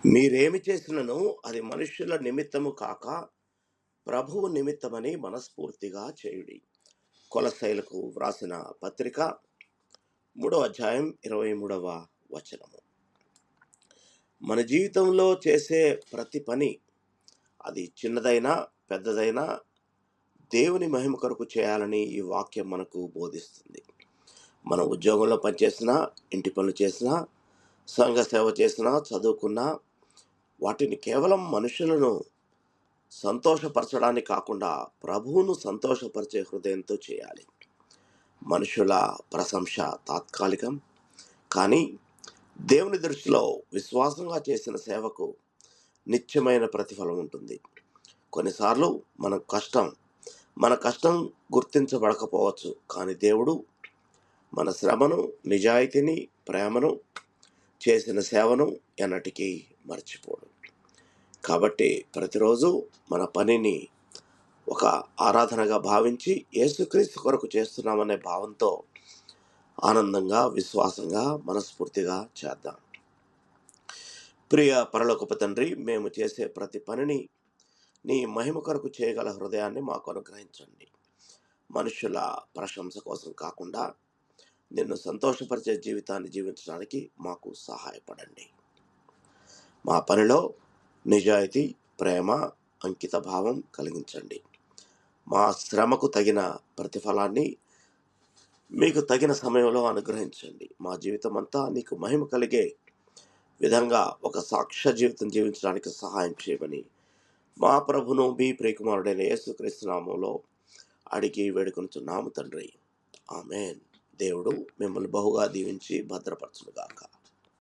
మీరేమి చేసినను అది మనుష్యుల నిమిత్తము కాక ప్రభువు నిమిత్తమని మనస్ఫూర్తిగా చేయుడి. కొలస్సీలకు వ్రాసిన పత్రిక 3 అధ్యాయం 23 వచనము. మన జీవితంలో చేసే ప్రతి పని, అది చిన్నదైనా పెద్దదైనా, దేవుని మహిమ కొరకు చేయాలని ఈ వాక్యం మనకు బోధిస్తుంది. మన ఉద్యోగంలో పనిచేసినా, ఇంటి పనులు చేసినా, సంఘ సేవ చేసినా, చదువుకున్నా, వాటిని కేవలం మనుషులను సంతోషపరచడానికి కాకుండా ప్రభువును సంతోషపరిచే హృదయంతో చేయాలి. మనుషుల ప్రశంస తాత్కాలికం, కానీ దేవుని దృష్టిలో విశ్వాసంగా చేసిన సేవకు నిత్యమైన ప్రతిఫలం ఉంటుంది. కొన్నిసార్లు మన కష్టం గుర్తించబడకపోవచ్చు, కానీ దేవుడు మన శ్రమను, నిజాయితీని, ప్రేమను, చేసిన సేవను ఎన్నటికీ మర్చిపోడు. కాబట్టి ప్రతిరోజు మన పనిని ఒక ఆరాధనగా భావించి యేసుక్రీస్తు కొరకు చేస్తున్నామనే భావంతో ఆనందంగా, విశ్వాసంగా, మనస్ఫూర్తిగా చేద్దాం. ప్రియ పరలోకపు తండ్రి, మేము చేసే ప్రతి పనిని నీ మహిమ కొరకు చేయగల హృదయాన్ని మాకు అనుగ్రహించండి. మనుషుల ప్రశంస కోసం కాకుండా నిన్ను సంతోషపరిచే జీవితాన్ని జీవించడానికి మాకు సహాయపడండి. మా పనిలో నిజాయితీ, ప్రేమ, అంకిత భావం కలిగించండి. మా శ్రమకు తగిన ప్రతిఫలాన్ని మీకు తగిన సమయంలో అనుగ్రహించండి. మా జీవితం అంతా నీకు మహిమ కలిగే విధంగా ఒక సాక్ష్య జీవితం జీవించడానికి సహాయం చేయమని మా ప్రభును మీ ప్రియకుమారుడైన యేసుక్రీస్తు నామములో అడిగి వేడుకొనుచున్నాము తండ్రి. ఆమేన్. దేవుడు మిమ్మల్ని బహుగా దీవించి భద్రపరచునుగాక.